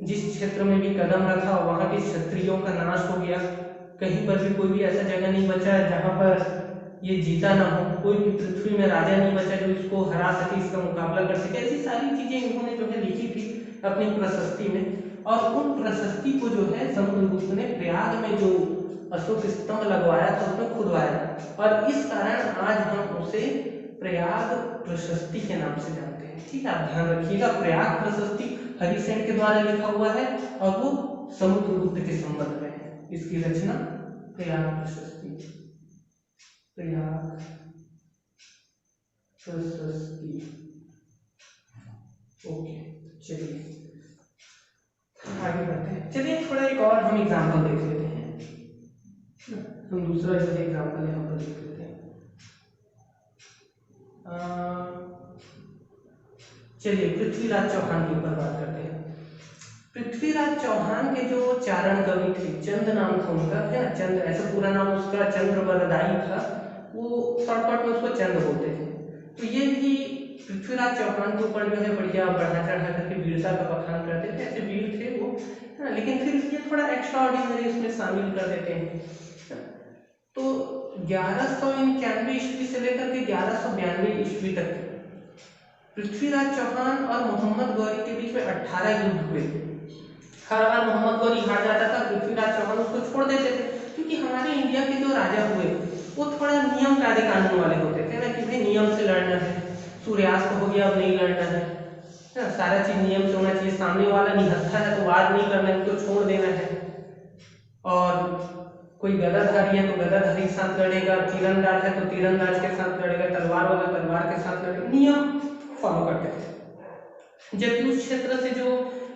जिस क्षेत्र में भी कदम रखा वहां के क्षत्रियों का नाश हो गया, कहीं पर भी कोई भी ऐसा जगह नहीं बचा जहां पर ये जीता ना हो, कोई भी पृथ्वी में राजा नहीं बचा जो इसको हरा सके, इसका मुकाबला कर सके। ऐसी सारी चीजें इन्होंने जो है लिखी थी अपनी प्रशस्ति में। और उन प्रशस्ति को जो है समुद्रगुप्त ने प्रयाग में जो अशोक स्तंभ लगवाया था उसमें खुदवाया, और इस कारण आज हम उसे प्रयाग प्रशस्ति के नाम से जानते हैं, ठीक है। आप ध्यान रखिएगा, प्रयाग प्रशस्ति हरिसेन के द्वारा लिखा हुआ है और वो समुद्रगुप्त के संबंध में है। इसकी रचना प्रयाग प्रशस्ति, प्रयाग प्रशस्ति। ओके, चलिए आगे बढ़ते हैं। चलिए थोड़ा एक और हम एग्जाम्पल देख लेते हैं, हम दूसरा जो एग्जाम्पल यहाँ पर देख लेते हैं। चलिए पृथ्वीराज चौहान के ऊपर बात करते हैं। पृथ्वीराज चौहान के जो चारण कवि थे, चंद नाम था उनका, है ना, चंद, ऐसा पूरा नाम उसका चंद्रवरदाई था, वो शॉर्टकट में उसको चंद बोलते थे। तो ये भी पृथ्वीराज चौहान के ऊपर जो है बढ़िया बढ़ा चढ़ा करके वीरता का बखान करते थे, ऐसे वीर थे वो, है ना। लेकिन फिर ये थोड़ा एक्स्ट्रा ऑर्डिनरी उसमें शामिल कर देते हैं। तो 1191 ईस्वी से लेकर के 1192 ईस्वी तक पृथ्वीराज चौहान और मोहम्मद गौरी के बीच में 18 युद्ध हुए। हर बार मोहम्मद गौरी हार जाता था, पृथ्वीराज चौहान उसको छोड़ देते थे, क्योंकि हमारे इंडिया के जो राजा हुए वो थोड़ा नियम कायदे कानून वाले होते थे ना, कि भाई नियम से लड़ना है, सूर्यास्त हो गया अब नहीं लड़ना है, सारा चीज नियम से होना चाहिए, सामने वाला निहत्था है तो वार नहीं करना है, उसको छोड़ देना है। और कोई गदाधारी है तो गदाधारी के साथ लड़ेगा, तीरंदाज है तो तीरंदाज के साथ लड़ेगा, तलवार वाला तलवार के साथ लड़ेगा, नियम फॉलो करते थे। जबकि उस क्षेत्र से जो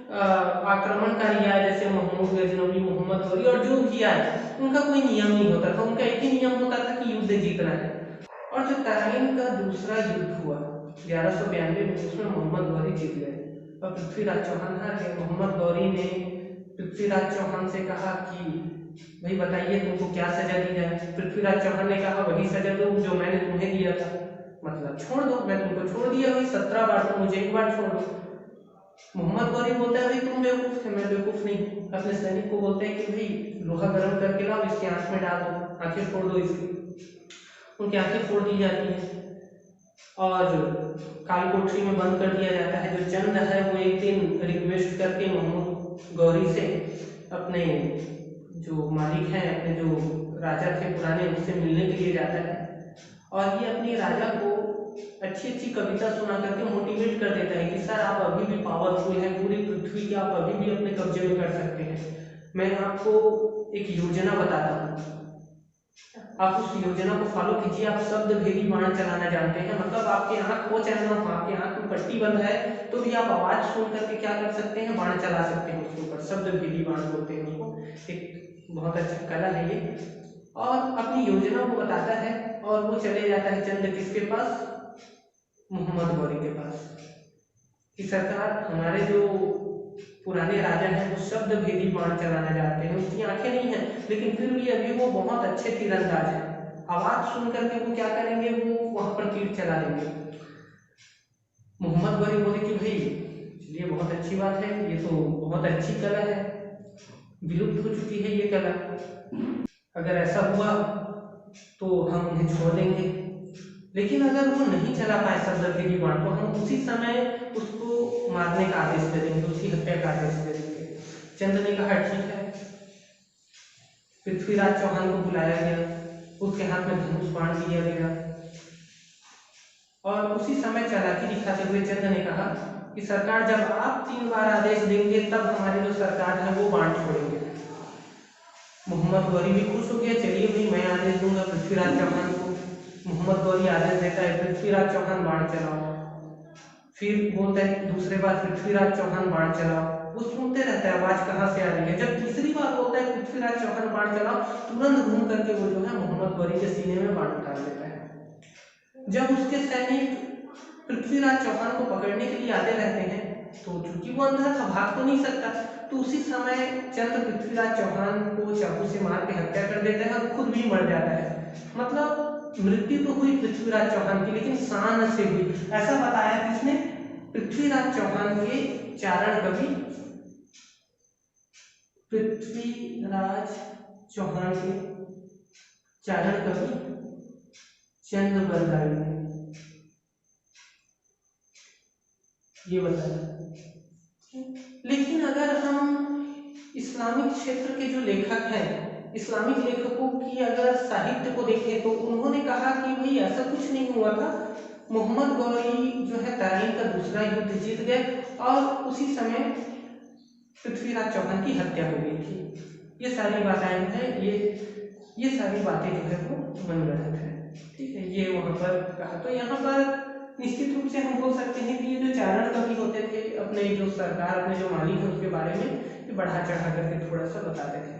आक्रमणकारी आए, जैसे महमूद गजनवी, मोहम्मद गौरी और जो भी आए, उनका कोई नियम नहीं होता था, उनका एक ही नियम होता था कि युद्ध जीतना है। और जो तराइन का दूसरा युद्ध हुआ, 1192 में उसमें मोहम्मद गौरी जीत गए और पृथ्वीराज चौहान हार गए। मोहम्मद गौरी ने पृथ्वीराज चौहान से कहा कि भाई बताइए तुमको क्या सजा दी जाए। पृथ्वीराज चौहान ने कहा वही सजा दो जो मैंने तुम्हें दिया था, मतलब छोड़ दो, मैं तुमको छोड़ दिया भाई 17 बार, तो मुझे एक बार छोड़ दो। मोहम्मद गौरी बोलता है भाई तुम बेवकूफ थे, मैं बेवकूफ नहीं। अपने सैनिक को बोलते हैं कि भाई लोहा गर्म करके लाओ, इसकी आंख में डाल दो, आंखें फोड़ दो इसकी। उनकी आंखें फोड़ दी जाती हैं और काल कोठरी में बंद कर दिया जाता है। जो चंद है वो एक दिन रिक्वेस्ट करके मोहम्मद गौरी से अपने जो मालिक हैं, अपने जो राजा थे पुराने, उससे मिलने के लिए जाता है और ये अपने राजा को अच्छी अच्छी कविता सुना करके मोटिवेट कर देता है कि सर आप अभी भी पावरफुल हैं, पूरी पृथ्वी की आप अभी भी अपने कब्जे में कर सकते हैं। मैं आपको एक योजना बताता हूँ, आप उस योजना को फॉलो कीजिए। आप शब्द भेदी बाण चलाना जानते हैं, मतलब आपकी आंख हो चाहे ना हो, आपकी आंख में पट्टी बंद है तो भी आप आवाज सुन करके क्या कर सकते हैं, बाण चला सकते हैं उसके ऊपर। शब्द भेदी बाण बोलते हैं उसको, एक बहुत अच्छा कला है ये। और अपनी योजना को बताता है और वो चले जाता है चंद किसके पास, मोहम्मद गौरी के पास, कि सरकार हमारे जो पुराने राजा हैं वो शब्द भेदी बाण चलाना जानते हैं, उसकी आंखें नहीं है लेकिन फिर भी अभी वो बहुत अच्छे तीरंदाज हैं, आवाज सुन करके वो क्या करेंगे, वो वहां पर तीर चला देंगे। मोहम्मद गौरी बोले कि भाई चलिए बहुत अच्छी बात है, ये तो बहुत अच्छी कला है, विलुप्त हो चुकी है ये कला, अगर ऐसा हुआ तो हम उन्हें छोड़ देंगे, लेकिन अगर वो नहीं चला पाए शब्द भेदी बाण तो हम उसी समय उसको मारने का आदेश दे देंगे, उसकी हत्या का आदेश दे देंगे। चंद ने कहा ठीक है। पृथ्वीराज चौहान को बुलाया गया, उसके हाथ में धनुष बाण दिया गया और उसी समय चालाकी दिखाते हुए चंद ने कहा कि सरकार जब आप 3 बार आदेश देंगे तब हमारी जो सरकार है वो बाण छोड़ेंगे। मोहम्मद गौरी भी खुश हो गया, चलिए भाई मैं आदेश दूंगा पृथ्वीराज चौहान को। मोहम्मद गौरी आदेश देता है पृथ्वीराज चौहान बाण चलाओ, फिर बोलता है दूसरे बार पृथ्वीराज चौहान बाण चलाओ, वो सुनते रहता है आवाज कहाँ से आ रही है। जब तीसरी बार बोलता है पृथ्वीराज चौहान बाण चलाओ, तुरंत घूम करके वो जो है मोहम्मद गौरी के सीने में बाण उतार देता है। जब उसके सैनिक पृथ्वीराज चौहान को पकड़ने के लिए आते रहते हैं तो चूंकि वो अंधा था भाग तो नहीं सकता, तो उसी समय चंद पृथ्वीराज चौहान को चाकू से मार के हत्या कर देता है और खुद भी मर जाता है। मतलब मृत्यु तो हुई पृथ्वीराज चौहान की लेकिन शान से हुई। ऐसा बताया किसने, पृथ्वीराज चौहान के चारण कवि, पृथ्वीराज चौहान के चारण कवि चंद बरदाई ने ये बताया। लेकिन अगर हम इस्लामिक क्षेत्र के जो लेखक हैं, इस्लामिक लेखकों की अगर साहित्य को देखें तो उन्होंने कहा कि भाई ऐसा कुछ नहीं हुआ था, मोहम्मद गौरी जो है तराइन का दूसरा युद्ध जीत गए और उसी समय पृथ्वीराज चौहान की हत्या हो गई थी। ये सारी बातें हैं, ये सारी बातें जो है वो मनगढ़ंत है, ठीक है, ये वहां पर कहा। तो यहाँ पर निश्चित रूप से हम बोल सकते हैं कि ये जो चारण कवि होते थे अपने जो सरकार, अपने जो मालिक है उसके बारे में ये बढ़ा चढ़ा करके थोड़ा सा बताते थे,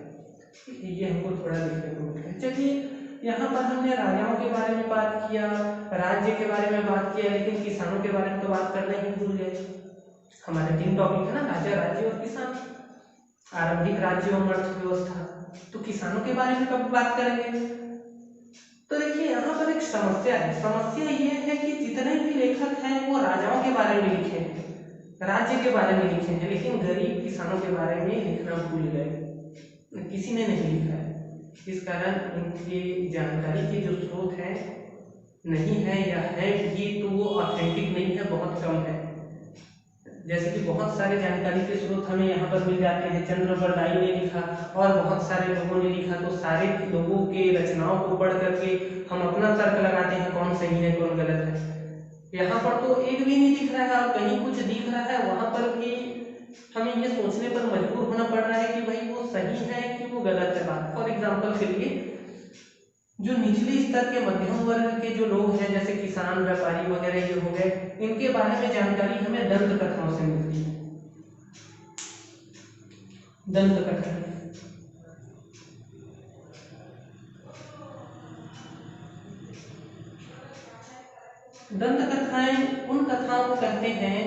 ये हमको थोड़ा देखने को मिलता है। चलिए यहाँ पर हमने राजाओं के बारे में बात किया, राज्य के बारे में बात किया, लेकिन किसानों के बारे में तो बात करना ही भूल गए। हमारे 3 टॉपिक है ना, राजा, राज्य और किसान। आरंभिक राज्य और अर्थव्यवस्था, तो किसानों के बारे में कब बात करेंगे। तो देखिए यहाँ पर एक समस्या है, समस्या ये है कि जितने भी लेखक हैं वो राजाओं के बारे में लिखे हैं, राज्य के बारे में लिखे हैं, लेकिन गरीब किसानों के बारे में लिखना भूल गए, किसी ने नहीं लिखा है। इस कारण उनकी जानकारी के जो स्रोत हैं नहीं है या है भी तो वो ऑथेंटिक नहीं है, बहुत कम है। जैसे कि बहुत सारे जानकारी के स्रोत हमें यहाँ पर मिल जाते हैं, चंद्र बरदाई ने लिखा और बहुत सारे लोगों ने लिखा, तो सारे लोगों के रचनाओं को पढ़ करके हम अपना तर्क लगाते हैं कौन सही है कौन गलत है। यहाँ पर तो एक भी नहीं दिख रहा है और कहीं कुछ दिख रहा है, वहां पर भी हमें ये सोचने पर मजबूर होना पड़ रहा है कि भाई वो सही है कि वो गलत है बात। फॉर एग्जाम्पल के लिए जो निचले स्तर के मध्यम वर्ग के जो लोग हैं जैसे किसान, व्यापारी वगैरह ये हो गए, इनके बारे में जानकारी हमें दंत कथाओं से मिलती है। दंत कथा, दंत कथाएं उन कथाओं को कहते हैं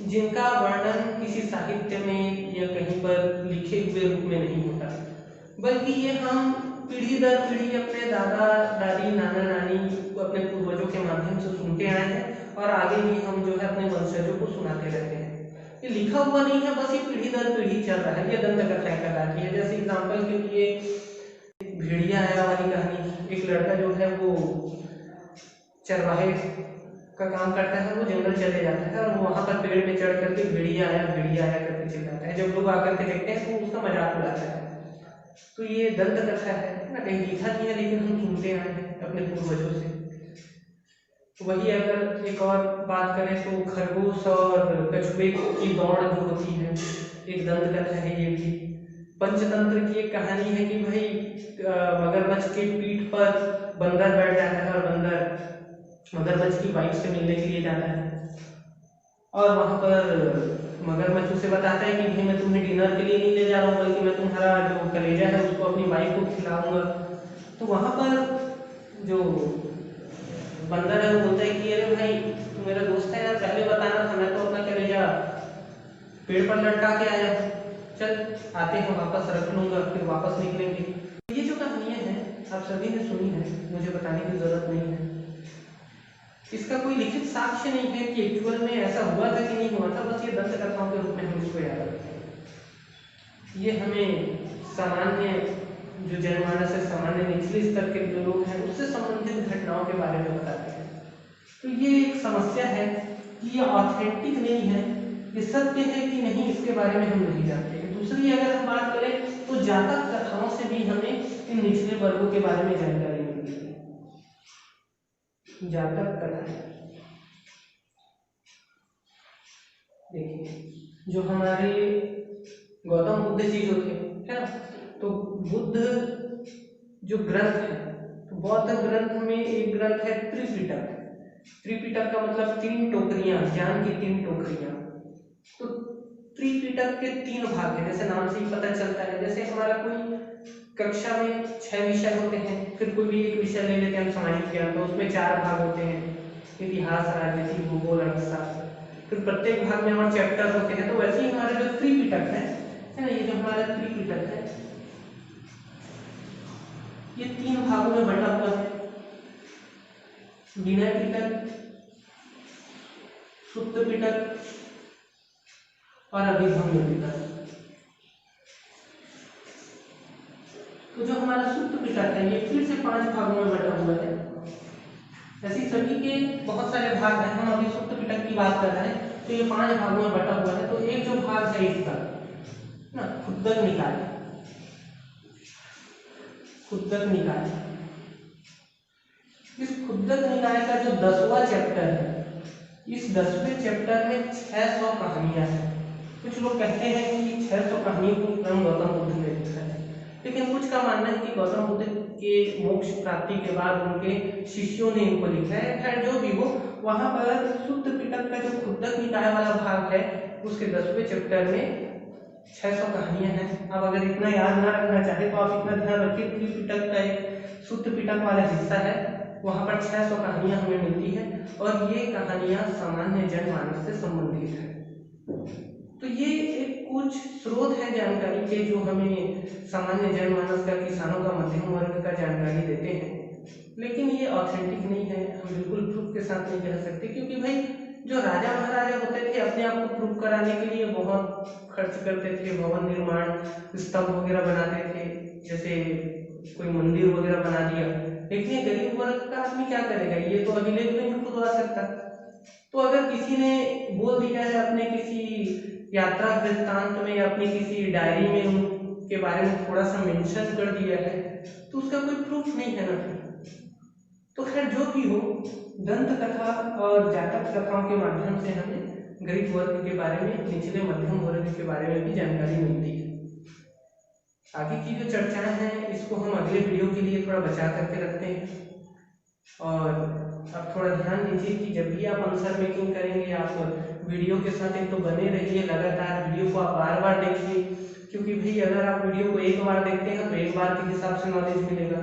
जिनका वर्णन किसी साहित्य में या कहीं पर लिखे हुए रूप में नहीं होता, बल्कि ये हम पीढ़ी दर पीढ़ी अपने दादा दादी नाना नानी को अपने पूर्वजों के माध्यम से सुनते आए हैं और आगे भी हम जो है अपने वंशजों को सुनाते रहते हैं। ये लिखा हुआ नहीं है, बस ये पीढ़ी दर पीढ़ी चल रहा है। ये दंत कथाएं कहलाती है। जैसे एग्जाम्पल के लिए भेड़िया आया वाली कहानी, एक लड़का जो है वो चरवाहे का काम करता है, वो जंगल चले जाता है और वहां पर पेड़ पे चढ़ करके भेड़िया आया करके चिल्लाता है। जब लोग आकर के देखते हैं तो उसका मजाक उड़ाता है। तो ये दंत कथा है ना, कहीं लिखा नहीं है लेकिन हम सुनते आए हैं अपने पूर्वजों से। वही अगर एक और बात करें तो खरगोश और कछुए की दौड़ जो होती है, एक दंत कथा है ये भी। पंचतंत्र की एक कहानी है कि भाई मगरमच्छ के पीठ पर बंदर बैठ जाता है और बंदर मगरमच्छ की वाइफ से मिलने के लिए जाता है और वहां पर मगरमच्छ उसे बताता है कि भाई मैं तुम्हें डिनर के लिए नहीं ले जा रहा हूँ, बल्कि मैं तुम्हारा जो कलेजा है उसको अपनी वाइफ को खिलाऊंगा। तो वहां पर जो बंदर है वो बोलता है कि अरे भाई तू मेरा दोस्त है यार, पहले बताना था, मैं तो अपना कलेजा पेड़ पर लटका के आया, चल आते हैं वापस रख लूंगा, फिर वापस निकलेंगे। ये जो कहानियां हैं आप सभी ने सुनी है, मुझे बताने की जरूरत नहीं है। इसका कोई लिखित साक्ष्य नहीं है कि एक्चुअल में ऐसा हुआ था कि नहीं हुआ था, बस ये दंत कथाओं के रूप में हम इसको याद रखते हैं। ये हमें सामान्य जो जनमानस है, सामान्य निचले स्तर के जो लोग हैं उससे संबंधित घटनाओं के बारे में बताते हैं। तो ये एक समस्या है कि ये ऑथेंटिक नहीं है, ये सत्य है कि नहीं इसके बारे में हम नहीं जानते। दूसरी अगर हम बात करें तो जातक कथाओं से भी हमें इन निचले वर्गों के बारे में जानकारी मिलती है। जातक कथाएं देखिए, जो हमारे गौतम बुद्ध जी जो थे है ना, तो बुद्ध जो ग्रंथ है, तो बौद्ध ग्रंथ में एक ग्रंथ है त्रिपिटक। त्रिपिटक का मतलब 3 टोकरियां, ज्ञान की 3 टोकरियां। तो त्रिपिटक के 3 भाग हैं, जैसे नाम से ही पता चलता है। जैसे हमारा कोई कक्षा में 6 विषय होते हैं, फिर कोई भी एक विषय ले लेते हैं हम सामाजिक ज्ञान, तो उसमें 4 भाग होते हैं, इतिहास, राजनीति, भूगोल, अर्थशास्त्र, फिर प्रत्येक भाग में हमारे चैप्टर होते हैं। तो वैसे ही हमारा जो त्रिपिटक है ना, ये जो हमारा त्रिपिटक है ये 3 भागों में बंटा हुआ है। विनय पिटक, सुत्त पिटक और अभिधम्म पिटक। तो जो हमारा सुत्त पिटक है ये फिर से 5 भागों में बंटा हुआ है। ऐसे सभी के बहुत सारे भाग हैं, हम अभी सुत्त पिटक की बात कर रहे हैं, तो ये 5 भागों में बंटा हुआ है। तो एक जो भाग है इसका ना, खुद्दक निकाय, खुद्दक निकाय, इस खुद्दक निकाय का जो 10वां चैप्टर है, इस 10वें चैप्टर में 600 कहानियां हैं। कुछ लोग कहते हैं कि 600 कहानियों को स्वयं गौतम बुद्ध ने लिखा है, लेकिन कुछ का मानना है कि गौतम बुद्ध के मोक्ष प्राप्ति के बाद उनके शिष्यों ने इनको लिखा है। खैर जो भी हो, वहां पर सुत्त पिटक का जो खुद्दक निकाय वाला भाग है उसके 10वें चैप्टर में 600 कहानियां हैं। अब अगर इतना याद ना रखना चाहे तो आप इतना ध्यान रखिए, त्रिपिटक का एक सुत्त पिटक वाला हिस्सा है, वहां पर 600 कहानियां हमें मिलती है और ये कहानियां सामान्य जनमानस से संबंधित है। तो ये एक कुछ स्रोत है जानकारी के जो हमें सामान्य जनमानस का, किसानों का, मध्यम वर्ग का जानकारी देते हैं, लेकिन ये ऑथेंटिक नहीं है। हम बिल्कुल प्रूफ के साथ नहीं कह सकते, क्योंकि भाई जो राजा महाराजा होते थे अपने आप को प्रूफ कराने के लिए बहुत खर्च करते थे, भवन निर्माण, स्तंभ वगैरह बनाते थे, जैसे कोई मंदिर वगैरह बना दिया। लेकिन ये गरीब वर्ग का आदमी क्या करेगा, ये तो अभिलेख में नहीं खुदवा सकता। तो अगर किसी ने बोल दिया है अपने किसी यात्रा वृत्तांत में या अपनी किसी डायरी में उनके बारे में थोड़ा सा मेंशन कर दिया है, तो उसका कोई प्रूफ नहीं है ना। तो खैर जो भी हो, दंत कथा और जातक कथाओं के माध्यम से हमें गरीब वर्ग के बारे में, निचले मध्यम वर्ग के बारे में भी जानकारी मिलती है। आगे की जो चर्चाएं हैं इसको हम अगले वीडियो के लिए थोड़ा बचा करके रखते हैं। और अब थोड़ा ध्यान दीजिए कि जब भी आप आंसर मेकिंग करेंगे, आप वीडियो के साथ एक तो बने रहिए, लगातार वीडियो को आप बार बार देखिए, क्योंकि भाई अगर आप वीडियो को एक बार देखते हैं तो एक बार के हिसाब से नॉलेज मिलेगा,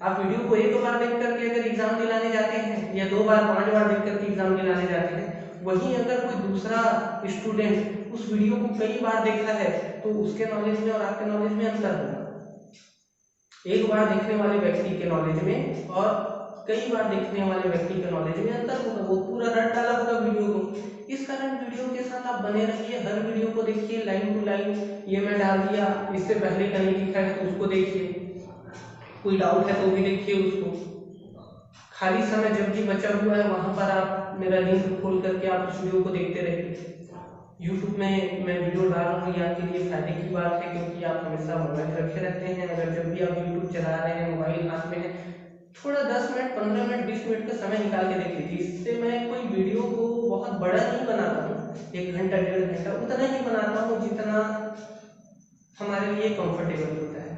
आप वीडियो को एक बार देख करके अगर एग्जाम दिलाने जाते हैं या 2 बार 5 बार देख करके एग्जाम दिलाने जाते हैं, वहीं अगर कोई दूसरा स्टूडेंट उस वीडियो को कई बार देखता है तो उसके नॉलेज में और आपके नॉलेज में अंतर होगा। एक बार देखने वाले व्यक्ति के नॉलेज में और कई बार देखने वाले व्यक्ति के नॉलेज में अंतर होगा, वो पूरा रट डाला होगा वीडियो को। इस कारण वीडियो के साथ आप बने रहिए, हर वीडियो को देखिए लाइन टू लाइन। ये मैं डाल दिया, इससे पहले का नहीं दिखा है तो उसको देखिए, कोई डाउट है तो भी देखिए उसको। खाली समय जब भी बचा हुआ है वहां पर आप मेरा लिंक खोल करके आप उस वीडियो को देखते रहिए। यूट्यूब में मैं वीडियो डाल रहा हूँ, ये आपके लिए फायदे की बात है, क्योंकि आप हमेशा मोबाइल रखे रहते हैं। अगर जब भी आप यूट्यूब चला रहे हैं, मोबाइल हाथ में है, थोड़ा 10 मिनट 15 मिनट 20 मिनट का समय निकाल के देख लीजिए। इससे मैं कोई वीडियो को बहुत बड़ा नहीं बनाता हूँ, 1 घंटा 1.5 घंटा उतना ही बनाता हूँ जितना हमारे लिए कंफर्टेबल होता है।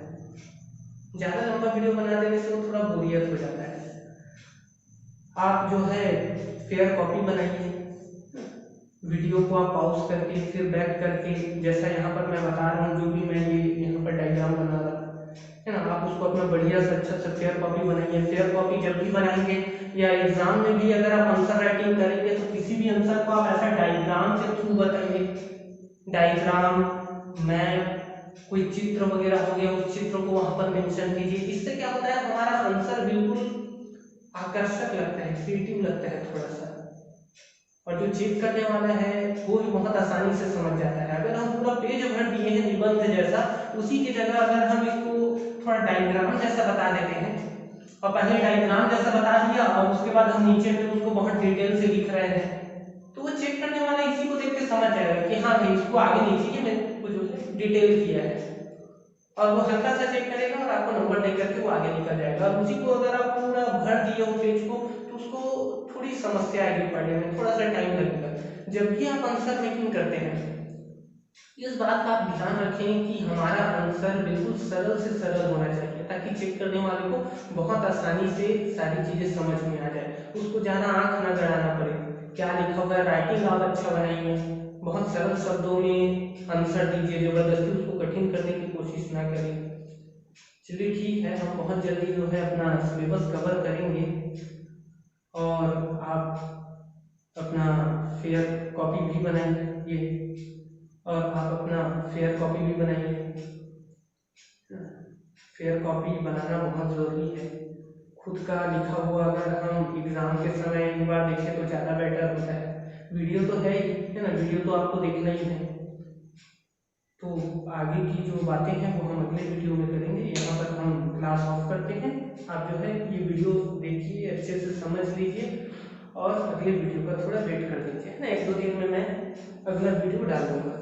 ज़्यादा लंबा वीडियो बना देने से वो थोड़ा बोरियत हो जाता है। आप जो है फेयर कॉपी बनाइए, वीडियो को आप पॉज करके फिर बैक करके, जैसा यहाँ पर मैं बता रहा हूँ, जो भी मैं ये यहाँ पर डायग्राम बना रहा है ना, आप उसको अपना बढ़िया से अच्छा से फेयर कॉपी बनाइए। फेयर कॉपी जब भी बनाएंगे या एग्जाम में भी अगर आप आंसर राइटिंग करेंगे तो किसी भी आंसर को आप ऐसा डायग्राम के थ्रू बताइए। डायग्राम, मैप, कोई चित्र वगैरह हो गया, उस चित्र को वहां पर मेंशन कीजिए। इससे क्या होता है, हमारा आंसर बिल्कुल आकर्षक लगता है, क्रिएटिव लगता है थोड़ा सा, और जो चेक करने वाला है वो भी बहुत आसानी से समझ जाता है। अगर हम पूरा पेज भर दिए हैं निबंध जैसा, उसी की जगह अगर हम इसको थोड़ा डायग्राम जैसा बता देते हैं, और पहले डायग्राम जैसा बता दिया और उसके बाद हम नीचे में उसको बहुत डिटेल से लिख रहे हैं, तो वो चेक करने वाला इसी को देख के समझ जाएगा कि हाँ भाई इसको आगे नहीं चाहिए, मैंने कुछ डिटेल किया है, और वो हल्का सा चेक करेगा और आपको नंबर दे करके वो आगे निकल जाएगा। और उसी को अगर आप पूरा भर दिए हो पेज को तो उसको थोड़ी समस्या आएगी पढ़ने में, थोड़ा सा टाइम लगेगा। जब भी आप आंसर मेकिंग करते हैं, इस बात का आप ध्यान रखें कि हमारा आंसर बिल्कुल सरल से सरल होना चाहिए, ताकि चेक करने वाले को बहुत आसानी से सारी चीजें समझ में आ जाए, उसको ज़्यादा आंख न गड़ाना पड़े। क्या लिखा हुआ है, राइटिंग आप अच्छा बनाइए, बहुत सरल शब्दों में आंसर दीजिए, जबरदस्ती उसको कठिन करने की कोशिश ना करें। चलिए ठीक है, हम बहुत जल्दी जो है अपना सिलेबस कवर करेंगे, और आप अपना फेयर कॉपी भी बनाइए, और आप अपना फेयर कॉपी भी बनाइए। फेयर कॉपी बनाना बहुत ज़रूरी है। खुद का लिखा हुआ अगर हम एग्ज़ाम के समय एक बार देखें तो ज़्यादा बेटर होता है। वीडियो तो है ही, है ना, वीडियो तो आपको देखना ही है। तो आगे की जो बातें हैं वो हम अगले वीडियो में करेंगे। यहाँ पर हम क्लास ऑफ करते हैं। आप जो है ये वीडियो देखिए, अच्छे से समझ लीजिए, और अगले वीडियो का थोड़ा वेट कर लीजिए, है ना। 1-2 दिन में मैं अगला वीडियो डाल दूँगा।